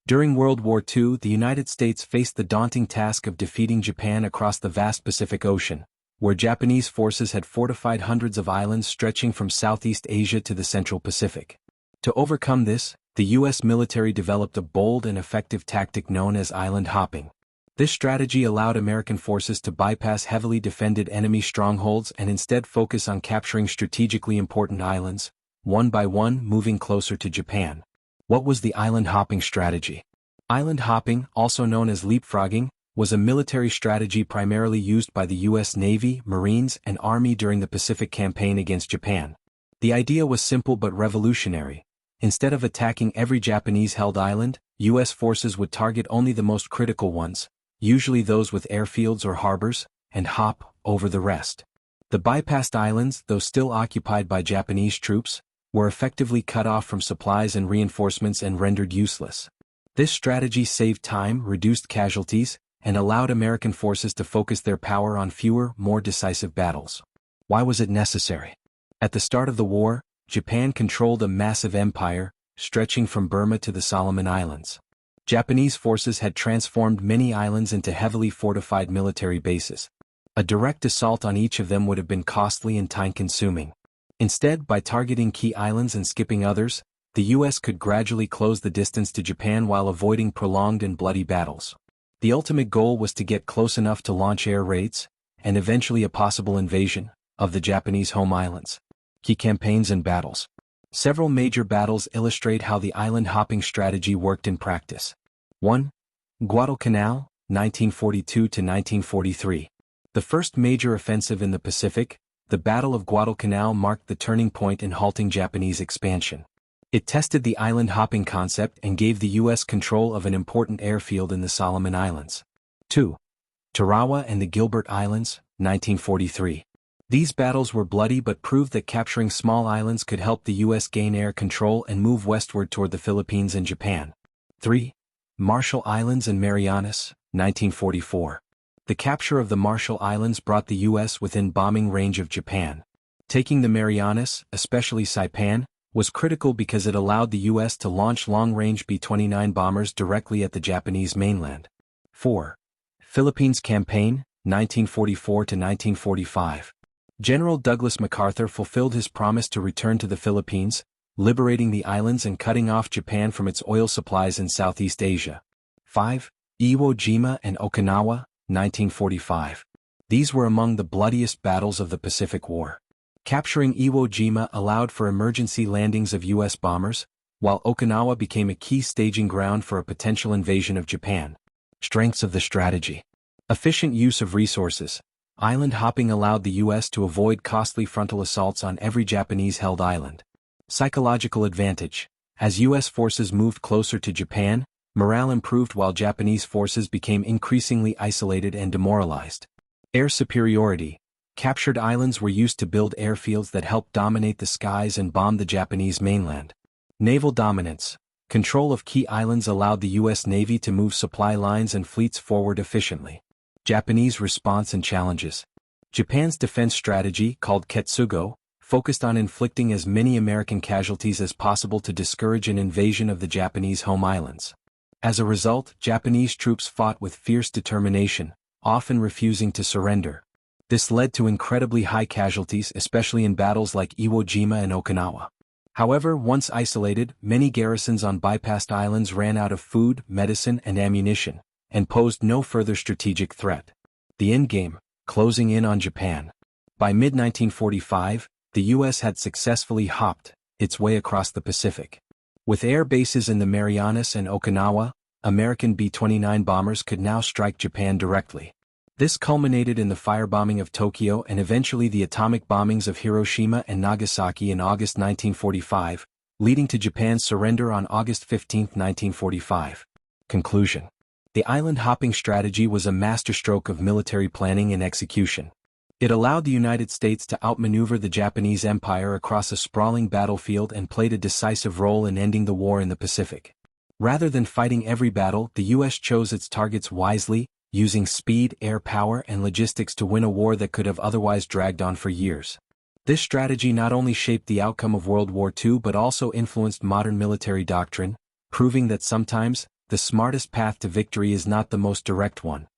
During World War II, the United States faced the daunting task of defeating Japan across the vast Pacific Ocean, where Japanese forces had fortified hundreds of islands stretching from Southeast Asia to the Central Pacific. To overcome this, the U.S. military developed a bold and effective tactic known as island hopping. This strategy allowed American forces to bypass heavily defended enemy strongholds and instead focus on capturing strategically important islands, one by one moving closer to Japan. What was the island hopping strategy? Island hopping, also known as leapfrogging, was a military strategy primarily used by the U.S. Navy, Marines, and Army during the Pacific Campaign against Japan. The idea was simple but revolutionary. Instead of attacking every Japanese-held island, U.S. forces would target only the most critical ones, usually those with airfields or harbors, and hop over the rest. The bypassed islands, though still occupied by Japanese troops, were effectively cut off from supplies and reinforcements and rendered useless. This strategy saved time, reduced casualties, and allowed American forces to focus their power on fewer, more decisive battles. Why was it necessary? At the start of the war, Japan controlled a massive empire, stretching from Burma to the Solomon Islands. Japanese forces had transformed many islands into heavily fortified military bases. A direct assault on each of them would have been costly and time-consuming. Instead, by targeting key islands and skipping others, the U.S. could gradually close the distance to Japan while avoiding prolonged and bloody battles. The ultimate goal was to get close enough to launch air raids, and eventually a possible invasion, of the Japanese home islands. Key campaigns and battles. Several major battles illustrate how the island-hopping strategy worked in practice. 1. Guadalcanal, 1942–1943. The first major offensive in the Pacific, the Battle of Guadalcanal marked the turning point in halting Japanese expansion. It tested the island-hopping concept and gave the U.S. control of an important airfield in the Solomon Islands. 2. Tarawa and the Gilbert Islands, 1943. These battles were bloody but proved that capturing small islands could help the U.S. gain air control and move westward toward the Philippines and Japan. 3. Marshall Islands and Marianas, 1944. The capture of the Marshall Islands brought the U.S. within bombing range of Japan. Taking the Marianas, especially Saipan, was critical because it allowed the U.S. to launch long-range B-29 bombers directly at the Japanese mainland. 4. Philippines Campaign, 1944–1945. General Douglas MacArthur fulfilled his promise to return to the Philippines, liberating the islands and cutting off Japan from its oil supplies in Southeast Asia. 5. Iwo Jima and Okinawa, 1945. These were among the bloodiest battles of the Pacific War. Capturing Iwo Jima allowed for emergency landings of U.S. bombers, while Okinawa became a key staging ground for a potential invasion of Japan. Strengths of the strategy. Efficient use of resources. Island hopping allowed the U.S. to avoid costly frontal assaults on every Japanese-held island. Psychological advantage. As U.S. forces moved closer to Japan, morale improved while Japanese forces became increasingly isolated and demoralized. Air superiority. Captured islands were used to build airfields that helped dominate the skies and bomb the Japanese mainland. Naval dominance. Control of key islands allowed the U.S. Navy to move supply lines and fleets forward efficiently. Japanese response and challenges. Japan's defense strategy, called Ketsugo, focused on inflicting as many American casualties as possible to discourage an invasion of the Japanese home islands. As a result, Japanese troops fought with fierce determination, often refusing to surrender. This led to incredibly high casualties, especially in battles like Iwo Jima and Okinawa. However, once isolated, many garrisons on bypassed islands ran out of food, medicine, and ammunition, and posed no further strategic threat. The endgame, closing in on Japan. By mid-1945, the U.S. had successfully hopped its way across the Pacific. With air bases in the Marianas and Okinawa, American B-29 bombers could now strike Japan directly. This culminated in the firebombing of Tokyo and eventually the atomic bombings of Hiroshima and Nagasaki in August 1945, leading to Japan's surrender on August 15, 1945. Conclusion. The island-hopping strategy was a masterstroke of military planning and execution. It allowed the United States to outmaneuver the Japanese Empire across a sprawling battlefield and played a decisive role in ending the war in the Pacific. Rather than fighting every battle, the U.S. chose its targets wisely, using speed, air power, and logistics to win a war that could have otherwise dragged on for years. This strategy not only shaped the outcome of World War II but also influenced modern military doctrine, proving that sometimes, the smartest path to victory is not the most direct one.